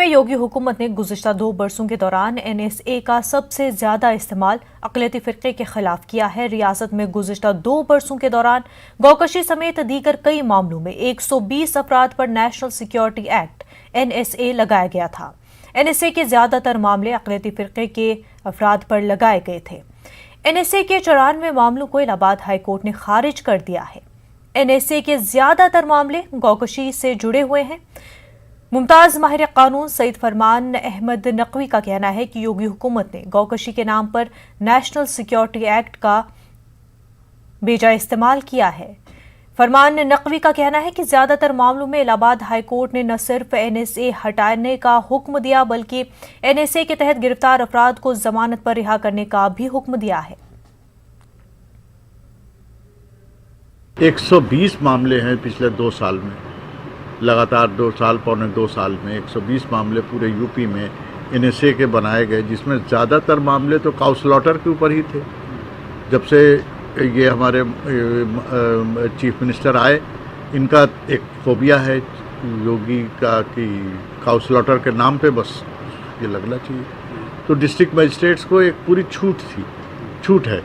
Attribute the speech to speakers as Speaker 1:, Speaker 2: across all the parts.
Speaker 1: में योगी हुकूमत ने गुज़िश्ता 2 बरसों के दौरान NSA का सबसे ज्यादा इस्तेमाल अक़लियती फ़िरक़े के खिलाफ किया है। रियासत में गुज़िश्ता 2 बरसों के दौरान गौकशी समेत दीगर कई मामलों में 120 अफराद पर नेशनल सिक्योरिटी एक्ट NSA लगाया गया था। NSA के ज्यादातर मामले अक़लियती फ़िरक़े के अफराद पर लगाए गए थे। NSA के 94 मामलों को इलाहाबाद हाई कोर्ट ने खारिज कर दिया है। NSA के ज्यादातर मामले गौकशी से जुड़े हुए हैं। मुमताज माहिर कानून सईद फरमान अहमद नकवी का कहना है कि योगी हुकूमत ने गौकशी के नाम पर नेशनल सिक्योरिटी एक्ट का बेजा इस्तेमाल किया है। फरमान नकवी का कहना है कि ज्यादातर मामलों में इलाहाबाद हाई कोर्ट ने न सिर्फ NSA हटाने का हुक्म दिया बल्कि NSA के तहत गिरफ्तार अफराद को जमानत पर रिहा करने का भी हुक्म दिया है।
Speaker 2: 120 मामले हैं पिछले 2 साल में, लगातार 2 साल पौने 2 साल में 120 मामले पूरे यूपी में NSA के बनाए गए, जिसमें ज़्यादातर मामले तो काउ स्लॉटर के ऊपर ही थे। जब से ये हमारे चीफ मिनिस्टर आए, इनका एक फोबिया है योगी का कि काउ स्लॉटर के नाम पे बस ये लगना चाहिए। तो डिस्ट्रिक्ट मजिस्ट्रेट्स को एक पूरी छूट है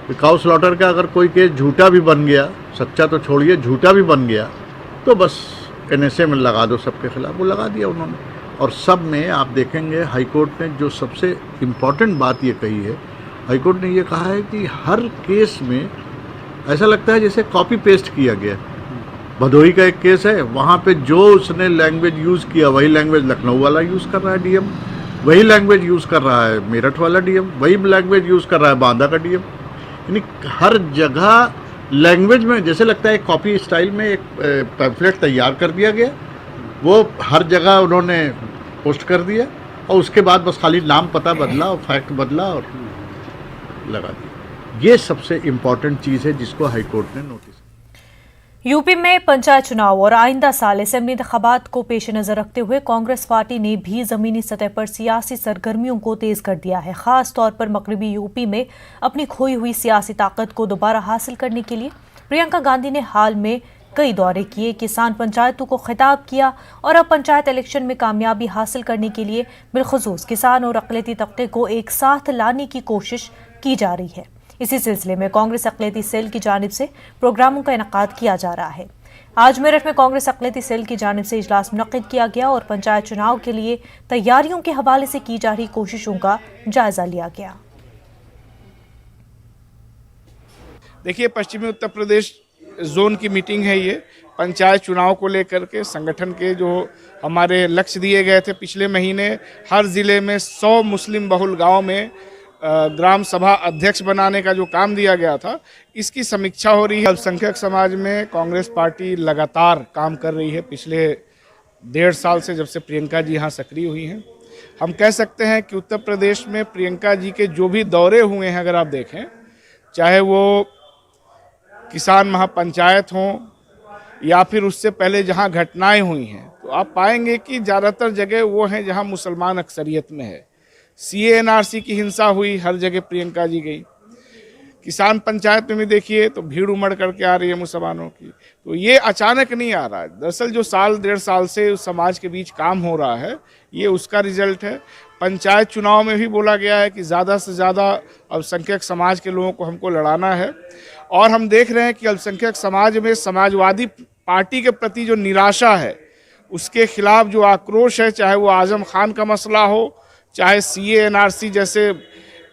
Speaker 2: कि काउ स्लॉटर का अगर कोई केस झूठा भी बन गया, सच्चा तो छोड़िए झूठा भी बन गया, तो बस NSA में लगा दो सबके खिलाफ। वो लगा दिया उन्होंने। और सब में आप देखेंगे हाई कोर्ट ने जो सबसे इम्पॉर्टेंट बात ये कही है, हाई कोर्ट ने ये कहा है कि हर केस में ऐसा लगता है जैसे कॉपी पेस्ट किया गया। भदोही का एक केस है, वहाँ पे जो उसने लैंग्वेज यूज़ किया वही लैंग्वेज लखनऊ वाला यूज़ कर रहा है DM, वही लैंग्वेज यूज़ कर रहा है मेरठ वाला DM, वही लैंग्वेज यूज़ कर रहा है बांदा का DM। यानी हर जगह लैंग्वेज में जैसे लगता है कॉपी स्टाइल में एक पैम्फलेट तैयार कर दिया गया, वो हर जगह उन्होंने पोस्ट कर दिया और उसके बाद बस खाली नाम पता बदला और फैक्ट बदला और लगा दिया। ये सबसे इम्पॉर्टेंट चीज़ है जिसको हाई कोर्ट ने नोटिस।
Speaker 1: यूपी में पंचायत चुनाव और आइंदा साल असेंबली इंतखाबात को पेश नजर रखते हुए कांग्रेस पार्टी ने भी जमीनी सतह पर सियासी सरगर्मियों को तेज कर दिया है। खास तौर पर मगरबी यूपी में अपनी खोई हुई सियासी ताकत को दोबारा हासिल करने के लिए प्रियंका गांधी ने हाल में कई दौरे किए, किसान पंचायतों को खिताब किया और अब पंचायत इलेक्शन में कामयाबी हासिल करने के लिए बिलखुसूस किसान और अक़लियती तबके को एक साथ लाने की कोशिश की जा रही है। इसी सिलसिले में कांग्रेस अक़लियती सेल की जानिब से प्रोग्रामों का इनेकाद किया जा रहा है। आज मेरठ में कांग्रेस अक़लियती सेल की जानिब से इजलास मुनक़्क़िद किया गया और पंचायत चुनाव के लिए तैयारियों के हवाले से की जा रही कोशिशों का जायजा लिया गया।
Speaker 3: देखिए, पश्चिमी उत्तर प्रदेश जोन की मीटिंग है ये। पंचायत चुनाव को लेकर के संगठन के जो हमारे लक्ष्य दिए गए थे पिछले महीने, हर ज़िले में 100 मुस्लिम बहुल गाँव में ग्राम सभा अध्यक्ष बनाने का जो काम दिया गया था, इसकी समीक्षा हो रही है। अल्पसंख्यक समाज में कांग्रेस पार्टी लगातार काम कर रही है पिछले 1.5 साल से, जब से प्रियंका जी यहाँ सक्रिय हुई हैं। हम कह सकते हैं कि उत्तर प्रदेश में प्रियंका जी के जो भी दौरे हुए हैं, अगर आप देखें, चाहे वो किसान महापंचायत हों या फिर उससे पहले जहाँ घटनाएं हुई हैं, तो आप पाएंगे कि ज़्यादातर जगह वो हैं जहाँ मुसलमान अक्सरियत में है। CA-NRC की हिंसा हुई, हर जगह प्रियंका जी गई। किसान पंचायत में भी देखिए तो भीड़ उमड़ करके आ रही है मुसलमानों की। तो ये अचानक नहीं आ रहा है। दरअसल जो 1.5 साल से उस समाज के बीच काम हो रहा है, ये उसका रिजल्ट है। पंचायत चुनाव में भी बोला गया है कि ज़्यादा से ज़्यादा अल्पसंख्यक समाज के लोगों को हमको लड़ाना है। और हम देख रहे हैं कि अल्पसंख्यक समाज में समाजवादी पार्टी के प्रति जो निराशा है, उसके खिलाफ जो आक्रोश है, चाहे वो आजम खान का मसला हो, चाहे CA-NRC जैसे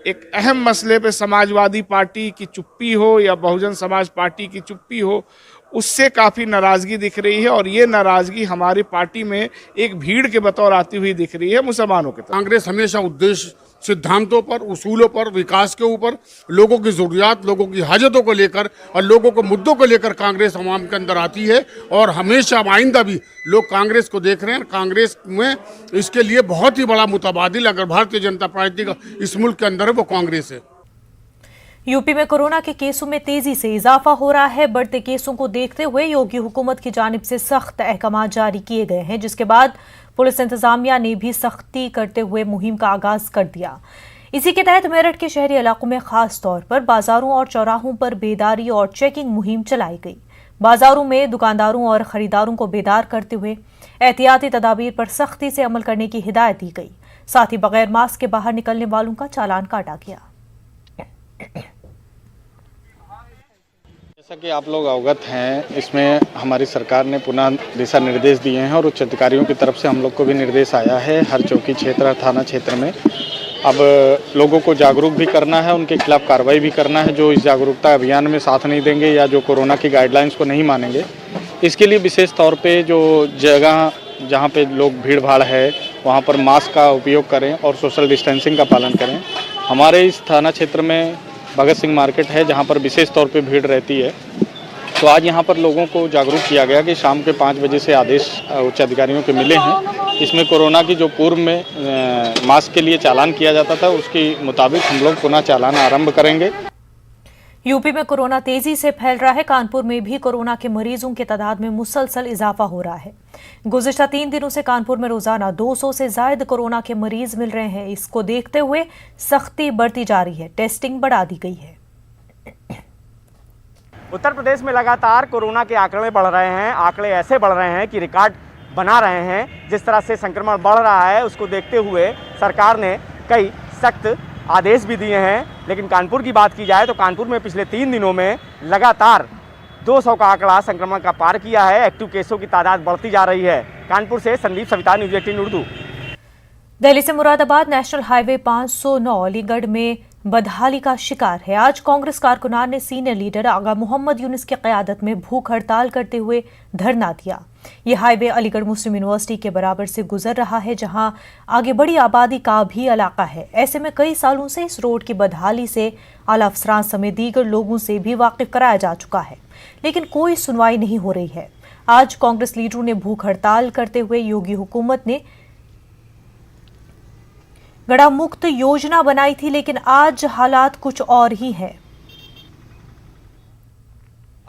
Speaker 3: एक अहम मसले पे समाजवादी पार्टी की चुप्पी हो या बहुजन समाज पार्टी की चुप्पी हो, उससे काफ़ी नाराज़गी दिख रही है। और ये नाराज़गी हमारी पार्टी में एक भीड़ के बतौर आती हुई दिख रही है मुसलमानों के तरफ।
Speaker 4: कांग्रेस हमेशा उद्देश्य, सिद्धांतों पर, उसूलों पर, विकास के ऊपर, लोगों की ज़रूरियात, लोगों की हाजतों को लेकर और लोगों के मुद्दों को लेकर कांग्रेस अवाम के अंदर आती है। और हमेशा आइंदा भी लोग कांग्रेस को देख रहे हैं। कांग्रेस में इसके लिए बहुत ही बड़ा मुतबादिल अगर भारतीय जनता पार्टी का इस मुल्क के अंदर है, वो कांग्रेस है।
Speaker 1: यूपी में कोरोना के केसों में तेजी से इजाफा हो रहा है। बढ़ते केसों को देखते हुए योगी हुकूमत की जानिब से सख्त अहकाम जारी किए गए हैं, जिसके बाद पुलिस इंतजामिया ने भी सख्ती करते हुए मुहिम का आगाज कर दिया। इसी के तहत मेरठ के शहरी इलाकों में खास तौर पर बाजारों और चौराहों पर बेदारी और चेकिंग मुहिम चलाई गई। बाजारों में दुकानदारों और खरीदारों को बेदार करते हुए एहतियाती तदाबीर पर सख्ती से अमल करने की हिदायत दी गई। साथ ही बगैर मास्क के बाहर निकलने वालों का चालान काटा गया।
Speaker 5: जैसा कि आप लोग अवगत हैं, इसमें हमारी सरकार ने पुनः दिशा निर्देश दिए हैं और उच्च अधिकारियों की तरफ से हम लोग को भी निर्देश आया है हर चौकी क्षेत्र थाना क्षेत्र में। अब लोगों को जागरूक भी करना है, उनके खिलाफ कार्रवाई भी करना है जो इस जागरूकता अभियान में साथ नहीं देंगे या जो कोरोना की गाइडलाइंस को नहीं मानेंगे। इसके लिए विशेष तौर पे जो जगह जहाँ पे लोग भीड़ भाड़ है वहाँ पर मास्क का उपयोग करें और सोशल डिस्टेंसिंग का पालन करें। हमारे इस थाना क्षेत्र में भगत सिंह मार्केट है जहाँ पर विशेष तौर पे भीड़ रहती है, तो आज यहाँ पर लोगों को जागरूक किया गया कि शाम के 5 बजे से आदेश उच्च अधिकारियों के मिले हैं। इसमें कोरोना की जो पूर्व में मास्क के लिए चालान किया जाता था उसके मुताबिक हम लोग पुनः चालान आरंभ करेंगे।
Speaker 1: यूपी में कोरोना तेजी से फैल रहा है। कानपुर में भी कोरोना के मरीजों की तादाद में मुसलसल इजाफा हो रहा है। गुज़िश्ता 3 दिनों से कानपुर में रोजाना 200 से ज्यादा कोरोना के मरीज मिल रहे हैं। इसको देखते हुए सख्ती बरती जा रही है, टेस्टिंग बढ़ा दी गई है।
Speaker 6: उत्तर प्रदेश में लगातार कोरोना के आंकड़े बढ़ रहे हैं। आंकड़े ऐसे बढ़ रहे हैं कि रिकॉर्ड बना रहे हैं। जिस तरह से संक्रमण बढ़ रहा है उसको देखते हुए सरकार ने कई सख्त आदेश भी दिए हैं। लेकिन कानपुर की बात की जाए तो कानपुर में पिछले 3 दिनों में लगातार 200 का आंकड़ा संक्रमण का पार किया है। एक्टिव केसों की तादाद बढ़ती जा रही है। कानपुर से संदीप सविता, न्यूज़ 18 उर्दू।
Speaker 1: दिल्ली से मुरादाबाद नेशनल हाईवे 509 अलीगढ़ में बदहाली का शिकार है। आज कांग्रेस कारकुनान ने सीनियर लीडर आगा मोहम्मद यूनुस की क़यादत में भूख हड़ताल करते हुए धरना दिया। ये हाईवे अलीगढ़ मुस्लिम यूनिवर्सिटी के बराबर से गुजर रहा है, जहां आगे बड़ी आबादी का भी इलाका है। ऐसे में कई सालों से इस रोड की बदहाली से आला अफसरान समेत दीगर लोगों से भी वाकिफ कराया जा चुका है, लेकिन कोई सुनवाई नहीं हो रही है। आज कांग्रेस लीडरों ने भूख हड़ताल करते हुए योगी हुकूमत ने गड़ा मुक्त योजना बनाई थी, लेकिन आज हालात कुछ और ही है।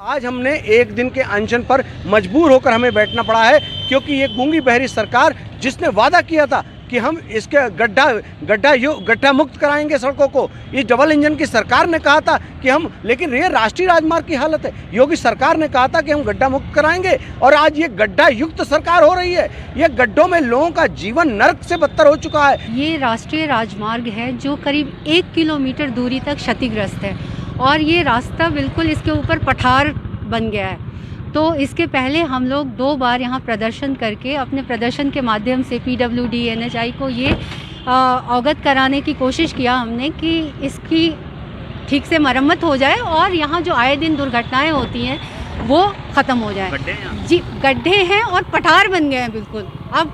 Speaker 7: आज हमने एक दिन के अनशन पर मजबूर होकर हमें बैठना पड़ा है, क्योंकि ये गूंगी बहरी सरकार जिसने वादा किया था कि हम इसके गड्ढा मुक्त कराएंगे सड़कों को, ये डबल इंजन की सरकार ने कहा था कि हम, लेकिन ये राष्ट्रीय राजमार्ग की हालत है। योगी सरकार ने कहा था कि हम गड्ढा मुक्त कराएंगे और आज ये गड्ढा युक्त सरकार हो रही है। ये गड्ढों में लोगों का जीवन नर्क से बदतर हो चुका है।
Speaker 8: ये राष्ट्रीय राजमार्ग है जो करीब 1 किलोमीटर दूरी तक क्षतिग्रस्त है और ये रास्ता बिल्कुल इसके ऊपर पठार बन गया है। तो इसके पहले हम लोग 2 बार यहाँ प्रदर्शन करके अपने प्रदर्शन के माध्यम से PWD NHI को ये अवगत कराने की कोशिश किया हमने कि इसकी ठीक से मरम्मत हो जाए और यहाँ जो आए दिन दुर्घटनाएं होती हैं वो ख़त्म हो जाए। जी, गड्ढे हैं और पठार बन गए हैं बिल्कुल। अब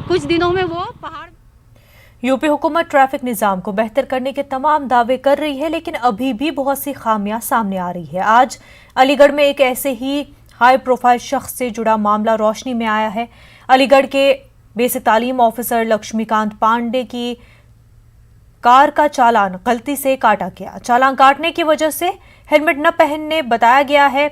Speaker 8: कुछ दिनों में वो पहाड़।
Speaker 1: यूपी हुकूमत ट्रैफिक निज़ाम को बेहतर करने के तमाम दावे कर रही है, लेकिन अभी भी बहुत सी खामियां सामने आ रही है। आज अलीगढ़ में एक ऐसे ही हाई प्रोफाइल शख्स से जुड़ा मामला रोशनी में आया है। अलीगढ़ के बेसिक तालीम ऑफिसर लक्ष्मीकांत पांडे की कार का चालान गलती से काटा गया। चालान काटने की वजह से हेलमेट न पहनने बताया गया है।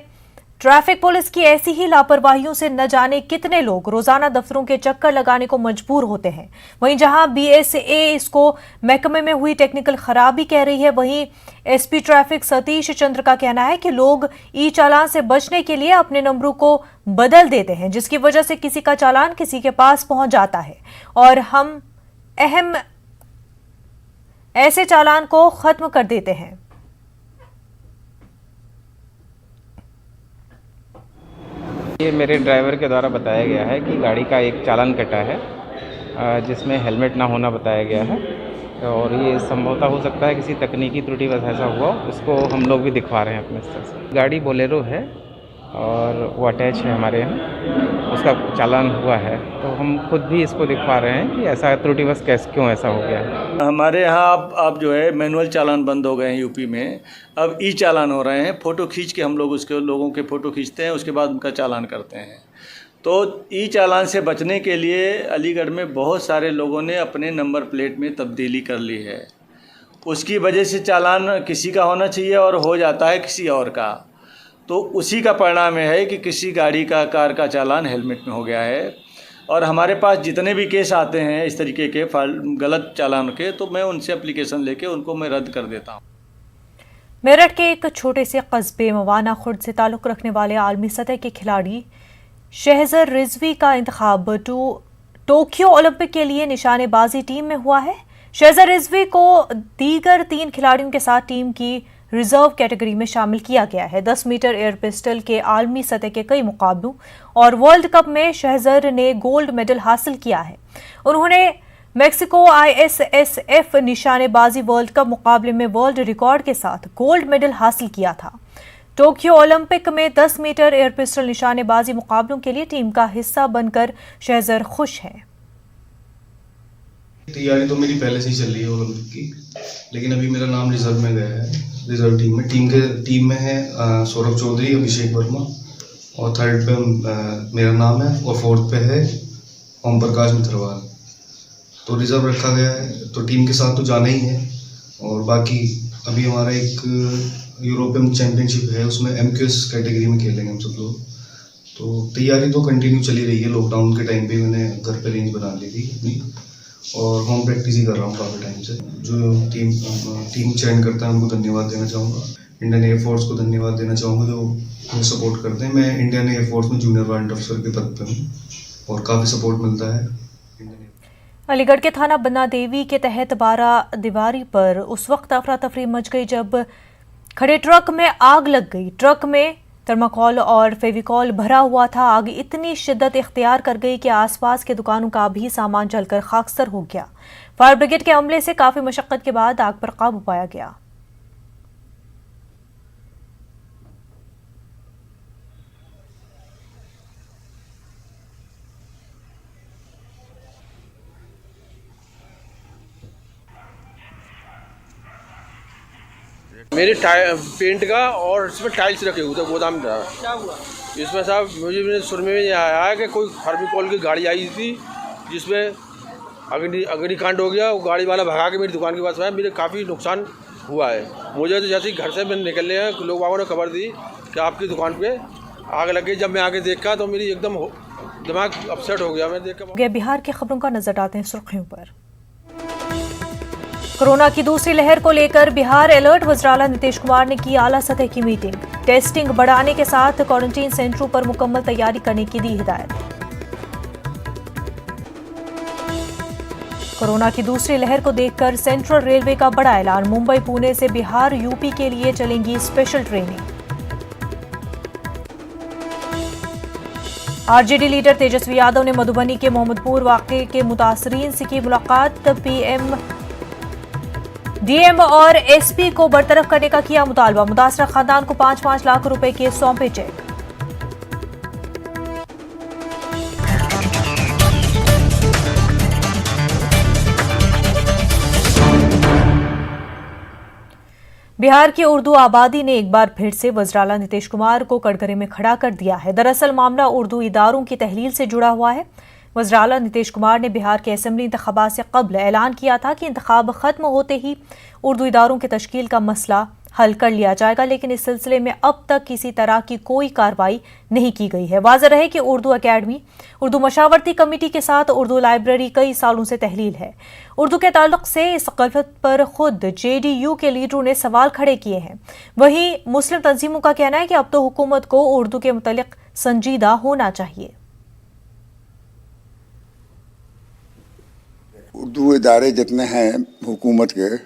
Speaker 1: ट्रैफिक पुलिस की ऐसी ही लापरवाहियों से न जाने कितने लोग रोजाना दफ्तरों के चक्कर लगाने को मजबूर होते हैं। वहीं जहां BSA इसको महकमे में हुई टेक्निकल खराबी कह रही है, वहीं SP ट्रैफिक सतीश चंद्र का कहना है कि लोग ई चालान से बचने के लिए अपने नंबरों को बदल देते हैं, जिसकी वजह से किसी का चालान किसी के पास पहुंच जाता है और हम अहम ऐसे चालान को खत्म कर देते हैं।
Speaker 9: ये मेरे ड्राइवर के द्वारा बताया गया है कि गाड़ी का एक चालान कटा है जिसमें हेलमेट ना होना बताया गया है और ये संभवतः हो सकता है किसी तकनीकी त्रुटि वजह ऐसा हुआ। इसको हम लोग भी दिखवा रहे हैं अपने स्तर से। गाड़ी बोलेरो है और वो अटैच है हमारे यहाँ, उसका चालान हुआ है, तो हम खुद भी इसको दिखवा रहे हैं कि ऐसा त्रुटिवश कैसे क्यों ऐसा हो गया है।
Speaker 10: हमारे यहाँ अब जो है मैनुअल चालान बंद हो गए हैं यूपी में, अब ई चालान हो रहे हैं। फ़ोटो खींच के हम लोग उसके लोगों के फ़ोटो खींचते हैं, उसके बाद उनका चालान करते हैं। तो ई चालान से बचने के लिए अलीगढ़ में बहुत सारे लोगों ने अपने नंबर प्लेट में तब्दीली कर ली है। उसकी वजह से चालान किसी का होना चाहिए और हो जाता है किसी और का। तो उसी का परिणाम है कि किसी गाड़ी का, कार का चालान हेलमेट में हो गया है। और हमारे पास जितने भी केस आते हैं इस तरीके के गलत चालान के, तो मैं उनसे एप्लीकेशन लेके उनको मैं रद्द कर देता हूँ।
Speaker 1: मेरठ के एक छोटे से कस्बे मवाना खुर्द से ताल्लुक़ रखने वाले आलमी सतह के खिलाड़ी शहजर रिजवी का इंतखाब टोक्यो ओलंपिक के लिए निशानेबाजी टीम में हुआ है। शहजर रिजवी को दीगर 3 खिलाड़ियों के साथ टीम की रिजर्व कैटेगरी में शामिल किया गया है। 10 मीटर एयर पिस्टल के आलमी सतह के कई मुकाबलों और वर्ल्ड कप में शहजर ने गोल्ड मेडल हासिल किया है। उन्होंने मेक्सिको ISSF निशानेबाजी वर्ल्ड कप मुकाबले में वर्ल्ड रिकॉर्ड के साथ गोल्ड मेडल हासिल किया था। टोक्यो ओलंपिक में 10 मीटर एयर पिस्टल निशानेबाजी मुकाबलों के लिए टीम का हिस्सा बनकर शहजर खुश है।
Speaker 11: तैयारी तो मेरी पहले से ही चल रही है ओलंपिक की, लेकिन अभी मेरा नाम रिजर्व में गया है। रिजर्व टीम में है सौरभ चौधरी, अभिषेक वर्मा, और 3rd पे मेरा नाम है, और 4th पे है ओम प्रकाश मित्रवाल। तो रिजर्व रखा गया है, तो टीम के साथ तो जाना ही है। और बाकी अभी हमारा एक यूरोपियन चैम्पियनशिप है, उसमें MQS कैटेगरी में खेलेंगे हम सब लोग। तो तैयारी तो कंटिन्यू चली रही है। लॉकडाउन के टाइम पे मैंने घर पे रेंज बना ली थी अपनी, और होम प्रैक्टिस ही कर रहा हूँ काफ़ी टाइम से। जो टीम चयन करता है उनको धन्यवाद देना चाहूँगा। इंडियन एयरफोर्स को धन्यवाद देना चाहूँगा जो मुझे सपोर्ट करते हैं। मैं इंडियन एयरफोर्स में जूनियर वारंट ऑफिसर के पद पर हूँ और काफ़ी सपोर्ट मिलता है।
Speaker 1: अलीगढ़ के थाना बन्ना देवी के तहत 12 दीवारी पर उस वक्त अफरा तफरी मच गई जब खड़े ट्रक में आग लग गई। ट्रक में थर्माकोल और फेविकॉल भरा हुआ था। आग इतनी शिद्दत इख्तियार कर गई कि आसपास के दुकानों का भी सामान जलकर खाकसर हो गया। फायर ब्रिगेड के अमले से काफी मशक्कत के बाद आग पर काबू पाया गया।
Speaker 12: मेरे पेंट का और इसमें टाइल्स रखे हुए थे गोदाम था। क्या हुआ इसमें साहब? मुझे सुनने में आया कि कोई थर्माकोल की गाड़ी आई थी जिसमें अग्निकांड हो गया। वो गाड़ी वाला भगा के मेरी दुकान के पास आया। मेरे काफ़ी नुकसान हुआ है। मुझे तो जैसे ही घर से मैंने निकलने हैं लोग बागों ने खबर दी कि आपकी दुकान पे आग लग गई। जब मैं आगे देखा तो मेरी एकदम दिमाग अपसेट हो गया। मैं देख कर
Speaker 1: बिहार की खबरों का नजर डालते हैं सुर्खियों पर। कोरोना की दूसरी लहर को लेकर बिहार अलर्ट। वज़ीर-ए-आला नीतीश कुमार ने की आला सतह की मीटिंग। टेस्टिंग बढ़ाने के साथ क्वारंटीन सेंटरों पर मुकम्मल तैयारी करने की दी हिदायत। कोरोना की दूसरी लहर को देखकर सेंट्रल रेलवे का बड़ा ऐलान। मुंबई पुणे से बिहार यूपी के लिए चलेंगी स्पेशल ट्रेनें। आरजेडी लीडर तेजस्वी यादव ने मधुबनी के मोहम्मदपुर वाकये के मुतासरीन से की मुलाकात। PM DM और SP को बरतरफ करने का किया मुतालबा। मुतासरा खानदान को 5-5 लाख रुपए के सौंपे चेक। बिहार की उर्दू आबादी ने एक बार फिर से वज़ीर-ए-आला नीतीश कुमार को कटघरे में खड़ा कर दिया है। दरअसल मामला उर्दू इदारों की तहलील से जुड़ा हुआ है। वज़ीर-ए-आला नीतीश कुमार ने बिहार के असेंबली इंतखाबात से कब्ल ऐलान किया था कि इंतखाब खत्म होते ही उर्दू इदारों की तश्कील का मसला हल कर लिया जाएगा, लेकिन इस सिलसिले में अब तक किसी तरह की कोई कार्रवाई नहीं की गई है। वाज़ेह रहे कि उर्दू अकेडमी, उर्दू मशावरती कमेटी के साथ उर्दू लाइब्रेरी कई सालों से तहलील है। उर्दू के ताल्लुक से इस गलत पर खुद JDU के लीडरों ने सवाल खड़े किए हैं। वहीं मुस्लिम तंजीमों का कहना है कि अब तो हुकूमत को उर्दू के मुतल्लिक संजीदा होना चाहिए।
Speaker 13: उर्दू इदारे जितने हैं हुकूमत के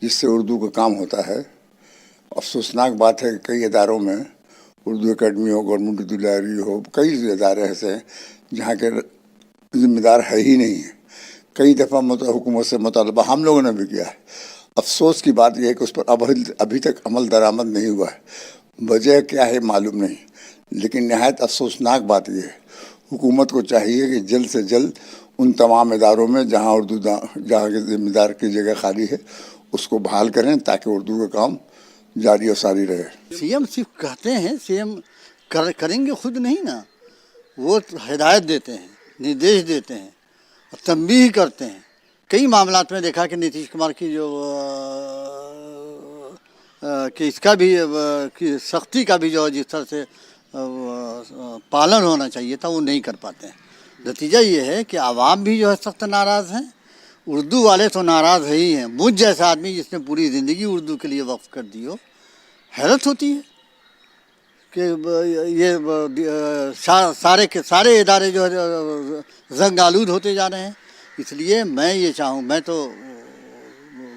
Speaker 13: जिससे उर्दू का काम होता है, अफसोसनाक बात है कि कई इदारों में उर्दू अकेडमी हो, गवर्नमेंट उर्दू लाइब्रेरी हो, कई इदारे ऐसे हैं जहाँ के जिम्मेदार है ही नहीं है। कई दफ़ा हुकूमत से मुतालबा हम लोगों ने भी किया है। अफसोस की बात यह है कि उस पर अभी तक अमल दरामद नहीं हुआ है। वजह क्या है मालूम नहीं, लेकिन नहायत अफसोसनाक बात यह है हुकूमत को चाहिए कि जल्द से जल्द उन तमाम इदारों में जहाँ जहाँ के जिम्मेदार की जगह खाली है उसको बहाल करें ताकि उर्दू का काम जारी और सारी रहे।
Speaker 14: CM सिर्फ कहते हैं, CM करेंगे खुद नहीं ना, वो हिदायत देते हैं, निर्देश देते हैं, तंबीह करते हैं। कई मामलात में देखा कि नीतीश कुमार की जो कि इसका भी कि सख्ती का भी जो जिस तरह से पालन होना चाहिए था वो नहीं कर पाते हैं। नतीजा ये है कि आवाम भी जो है सख्त नाराज़ हैं। उर्दू वाले तो नाराज़ है ही हैं। मुझ जैसा आदमी जिसने पूरी ज़िंदगी उर्दू के लिए वक्फ कर दी हो हैरत होती है कि ये सारे के सारे इदारे जो है जंग आलूद होते जा रहे हैं। इसलिए मैं ये चाहूँ, मैं तो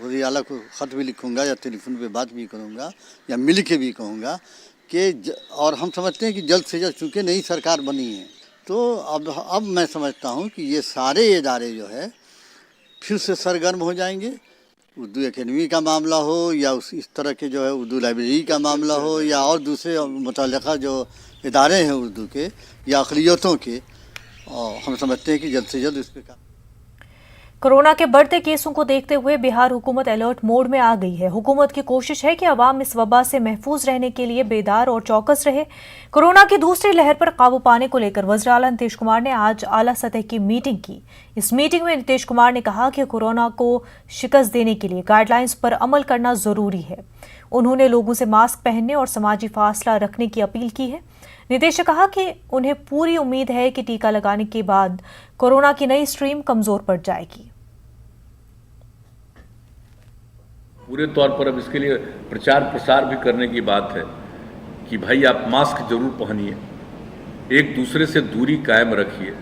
Speaker 14: वज़ीर आला को ख़त भी लिखूँगा या टेलीफोन पे बात भी करूँगा या मिल के भी कहूँगा कि और हम समझते हैं कि जल्द से जल्द, चूँकि नई सरकार बनी है, तो अब मैं समझता हूँ कि ये सारे इदारे जो है फिर से सरगर्म हो जाएंगे। उर्दू एकेडमी का मामला हो या इस तरह के जो है उर्दू लाइब्रेरी का मामला हो या और दूसरे मुतल्लिक़ा जो इदारे हैं उर्दू के या अक़लियतों के, और हम समझते हैं कि जल्द से जल्द इस पर
Speaker 1: कोरोना के बढ़ते केसों को देखते हुए बिहार हुकूमत अलर्ट मोड में आ गई है। हुकूमत की कोशिश है कि अवाम इस वबा से महफूज रहने के लिए बेदार और चौकस रहे। कोरोना की दूसरी लहर पर काबू पाने को लेकर वज़ीर आला नीतीश कुमार ने आज आला सतह की मीटिंग की। इस मीटिंग में नीतीश कुमार ने कहा कि कोरोना को शिकस्त देने के लिए गाइडलाइंस पर अमल करना जरूरी है। उन्होंने लोगों से मास्क पहनने और समाजी फासला रखने की अपील की है। नीतीश ने कहा कि उन्हें पूरी उम्मीद है कि टीका लगाने के बाद कोरोना की नई स्ट्रीम कमजोर पड़ जाएगी।
Speaker 15: पूरे तौर पर अब इसके लिए प्रचार प्रसार भी करने की बात है कि भाई आप मास्क जरूर पहनिए, एक दूसरे से दूरी कायम रखिए।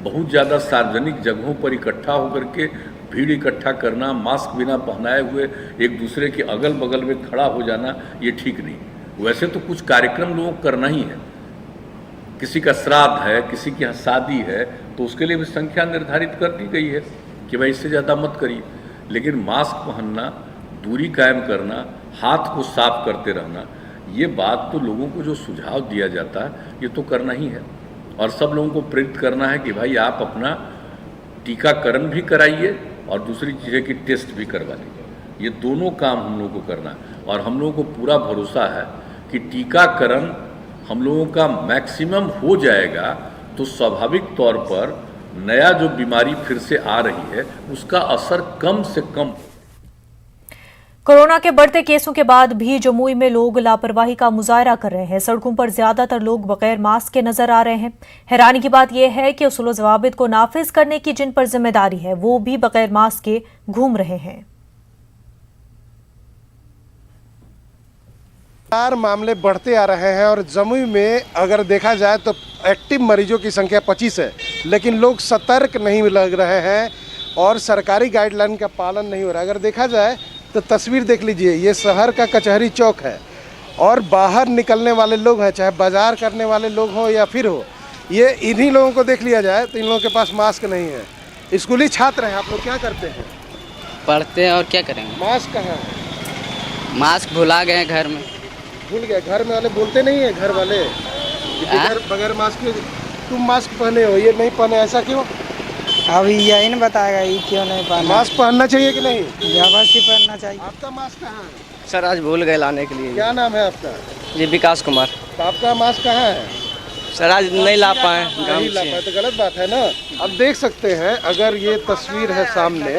Speaker 15: बहुत ज़्यादा सार्वजनिक जगहों पर इकट्ठा होकर के भीड़ इकट्ठा करना, मास्क बिना पहनाए हुए एक दूसरे के अगल बगल में खड़ा हो जाना, ये ठीक नहीं। वैसे तो कुछ कार्यक्रम लोगों को करना ही है, किसी का श्राद्ध है, किसी की यहाँ शादी है, तो उसके लिए भी संख्या निर्धारित कर दी गई है कि भाई इससे ज़्यादा मत करिए। लेकिन मास्क पहनना, दूरी कायम करना, हाथ को साफ करते रहना, ये बात तो लोगों को जो सुझाव दिया जाता है ये तो करना ही है। और सब लोगों को प्रेरित करना है कि भाई आप अपना टीकाकरण भी कराइए और दूसरी चीज़ें की टेस्ट भी करवा लीजिए। ये दोनों काम हम लोगों को करना है और हम लोगों को पूरा भरोसा है कि टीकाकरण हम लोगों का मैक्सिमम हो जाएगा तो स्वाभाविक तौर पर नया जो बीमारी फिर से आ रही है उसका असर कम से कम।
Speaker 1: कोरोना के बढ़ते केसों के बाद भी जमुई में लोग लापरवाही का मुजाहरा कर रहे हैं। सड़कों पर ज्यादातर लोग बगैर मास्क के नजर आ रहे हैं। हैरानी की बात यह है कि उसूल ज़वाबित को नाफिज करने की जिन पर जिम्मेदारी है वो भी बगैर मास्क के घूम रहे हैं।
Speaker 16: मामले बढ़ते आ रहे हैं और जमुई में अगर देखा जाए तो एक्टिव मरीजों की संख्या 25 है, लेकिन लोग सतर्क नहीं लग रहे हैं और सरकारी गाइडलाइन का पालन नहीं हो रहा है। अगर देखा जाए तो तस्वीर देख लीजिए, ये शहर का कचहरी चौक है और बाहर निकलने वाले लोग हैं, चाहे बाजार करने वाले लोग हों या फिर हो, ये इन्हीं लोगों को देख लिया जाए तो इन लोगों के पास मास्क नहीं है। स्कूली छात्र हैं, आप लोग क्या करते हैं?
Speaker 17: पढ़ते हैं और क्या करेंगे।
Speaker 16: मास्क कहाँ है?
Speaker 17: मास्क भुला गए हैं घर में।
Speaker 16: भूल गए? घर में वाले बोलते नहीं है, घर वाले बगैर मास्क के तुम मास्क पहने हो, ये नहीं पहने, ऐसा क्यों?
Speaker 17: अभी यही नहीं बताएगा ये क्यों नहीं पहना।
Speaker 16: मास्क पहनना चाहिए कि नहीं?
Speaker 17: अवश्य पहनना चाहिए।
Speaker 16: आपका मास्क कहाँ है?
Speaker 17: सर आज भूल गए लाने के लिए।
Speaker 16: क्या नाम है आपका?
Speaker 17: जी विकास कुमार।
Speaker 16: तो आपका मास्क कहाँ है?
Speaker 17: सर आज नहीं ला पाए।
Speaker 16: नहीं ला पाए तो गलत बात है ना। अब देख सकते हैं, अगर ये तस्वीर है सामने,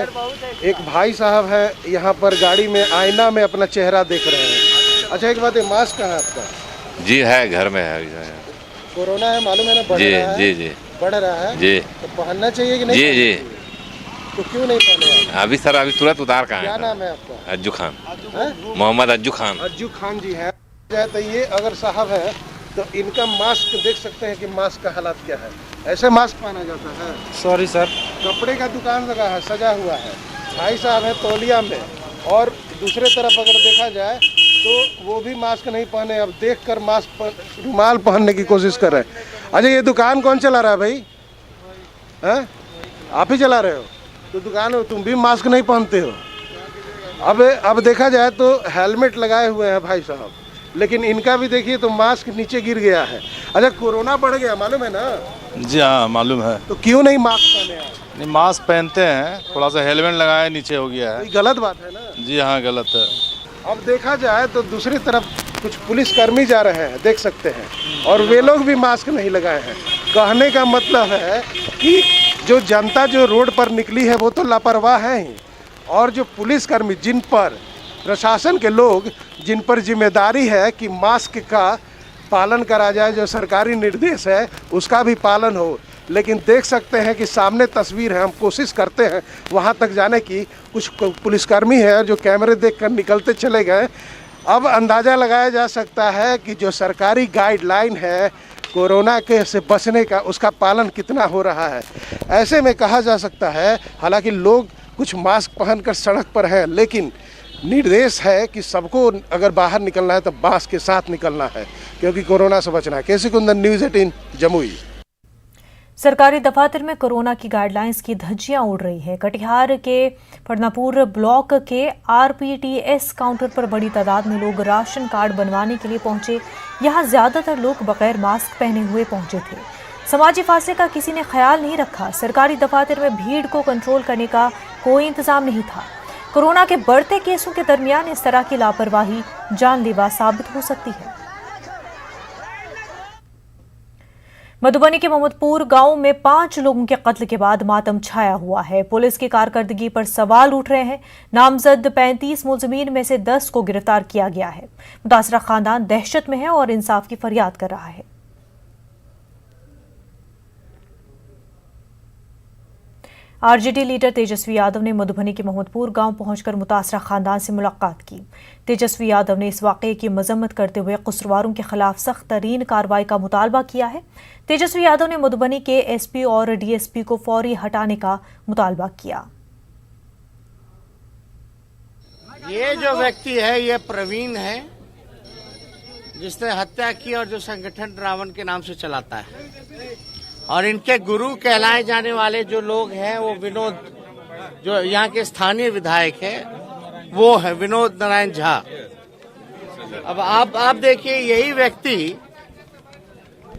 Speaker 16: एक भाई साहब है यहाँ पर गाड़ी में आईना में अपना चेहरा देख रहे हैं। अच्छा एक बात है, मास्क कहाँ है आपका?
Speaker 18: जी है, घर में है।
Speaker 16: कोरोना है मालूम है ना, बढ़ रहा है।
Speaker 18: जी
Speaker 16: बढ़ रहा है
Speaker 18: जी।
Speaker 16: तो पहनना चाहिए कि नहीं?
Speaker 18: जी
Speaker 16: तो क्यों नहीं पहने आप?
Speaker 18: अभी सर अभी तुरंत उतार का है।
Speaker 16: क्या नाम है आपका?
Speaker 18: अज्जू खान। मोहम्मद अज्जू खान।
Speaker 16: अज्जू खान जी है। तो ये अगर साहब है तो इनका मास्क देख सकते हैं कि मास्क का हालात क्या है। ऐसे मास्क पहना जाता है?
Speaker 17: Sorry sir.
Speaker 16: कपड़े का दुकान लगा है, सजा हुआ है, भाई साहब है तौलिया में, और दूसरे तरफ अगर देखा जाए तो वो भी मास्क नहीं पहने। अब देखकर मास्क रुमाल पहनने की कोशिश कर रहे हैं। अच्छा ये दुकान कौन चला रहा है भाई? हैं? आप ही चला रहे हो? तो दुकान हो, तुम भी मास्क नहीं पहनते हो। अब देखा जाए तो हेलमेट लगाए हुए हैं भाई साहब, लेकिन इनका भी देखिए तो मास्क नीचे गिर गया है। अच्छा कोरोना बढ़ गया मालूम है ना?
Speaker 19: जी हाँ मालूम है।
Speaker 16: तो क्यों नहीं मास्क पहने आप?
Speaker 19: नहीं मास्क पहनते हैं, थोड़ा सा हेलमेट लगाए नीचे हो गया है।
Speaker 16: गलत बात है ना?
Speaker 19: जी हाँ गलत है।
Speaker 16: अब देखा जाए तो दूसरी तरफ कुछ पुलिसकर्मी जा रहे हैं, देख सकते हैं, और वे लोग भी मास्क नहीं लगाए हैं। कहने का मतलब है कि जो जनता जो रोड पर निकली है वो तो लापरवाह है ही, और जो पुलिसकर्मी जिन पर प्रशासन के लोग जिन पर जिम्मेदारी है कि मास्क का पालन करा जाए, जो सरकारी निर्देश है उसका भी पालन हो। लेकिन देख सकते हैं कि सामने तस्वीर है, हम कोशिश करते हैं वहां तक जाने की। कुछ पुलिसकर्मी है जो कैमरे देखकर निकलते चले गए, अब अंदाज़ा लगाया जा सकता है कि जो सरकारी गाइडलाइन है कोरोना के से बचने का, उसका पालन कितना हो रहा है। ऐसे में कहा जा सकता है, हालांकि लोग कुछ मास्क पहनकर सड़क पर हैं, लेकिन निर्देश है कि सबको अगर बाहर निकलना है तो मास्क के साथ निकलना है, क्योंकि कोरोना से बचना है। केसी कुंदन, न्यूज़ 18 जमुई।
Speaker 1: सरकारी दफातर में कोरोना की गाइडलाइंस की धज्जियां उड़ रही हैं। कटिहार के फड़नापुर ब्लॉक के आरपीटीएस काउंटर पर बड़ी तादाद में लोग राशन कार्ड बनवाने के लिए पहुंचे। यहां ज्यादातर लोग बगैर मास्क पहने हुए पहुंचे थे। समाजी फासले का किसी ने ख्याल नहीं रखा। सरकारी दफातर में भीड़ को कंट्रोल करने का कोई इंतजाम नहीं था। कोरोना के बढ़ते केसों के दरमियान इस तरह की लापरवाही जानलेवा साबित हो सकती है। मधुबनी के मोहम्मदपुर गांव में 5 लोगों के कत्ल के बाद मातम छाया हुआ है। पुलिस की कारकर्दगी पर सवाल उठ रहे हैं। नामजद 35 मुलजिमीन में से 10 को गिरफ्तार किया गया है। मुतासरा खानदान दहशत में है और इंसाफ की फरियाद कर रहा है। आरजेडी लीडर तेजस्वी यादव ने मधुबनी के मोहम्मदपुर गांव पहुंचकर मुतासरा खानदान से मुलाकात की। तेजस्वी यादव ने इस वाकये की मजम्मत करते हुए कसूरवारों के खिलाफ सख्त तरीन कार्रवाई का मुतालबा किया है। तेजस्वी यादव ने मधुबनी के एसपी और डीएसपी को फौरी हटाने का मुतालबा किया।
Speaker 19: ये जो व्यक्ति है ये प्रवीण है, जिसने हत्या की और जो संगठन रावण के नाम से चलाता है। और इनके गुरु कहलाए जाने वाले जो लोग हैं वो विनोद, जो यहाँ के स्थानीय विधायक है, वो है विनोद नारायण झा। अब आप देखिए, यही व्यक्ति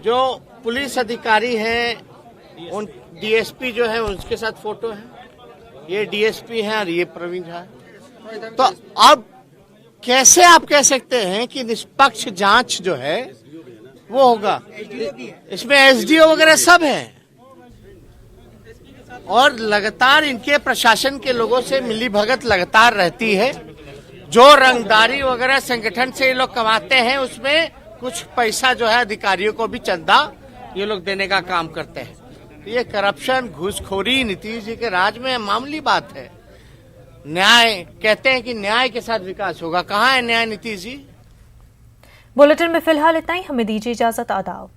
Speaker 19: जो पुलिस अधिकारी हैं, उन डीएसपी जो है उसके साथ फोटो है, ये डीएसपी हैं और ये प्रवीण झा। तो अब कैसे आप कह सकते हैं कि निष्पक्ष जांच जो है वो होगा? इसमें एसडीओ वगैरह सब हैं और लगातार इनके प्रशासन के लोगों से मिलीभगत लगातार रहती है। जो रंगदारी वगैरह संगठन से ये लोग कमाते हैं, उसमें कुछ पैसा जो है अधिकारियों को भी चंदा ये लोग देने का काम करते हैं। ये करप्शन, घूसखोरी नीतीश जी के राज में मामूली बात है। न्याय कहते हैं कि न्याय के साथ विकास होगा, कहाँ है न्याय नीतीश जी?
Speaker 1: बुलेटिन में फिलहाल इतना ही। हमें दीजिए इजाजत। आदाब।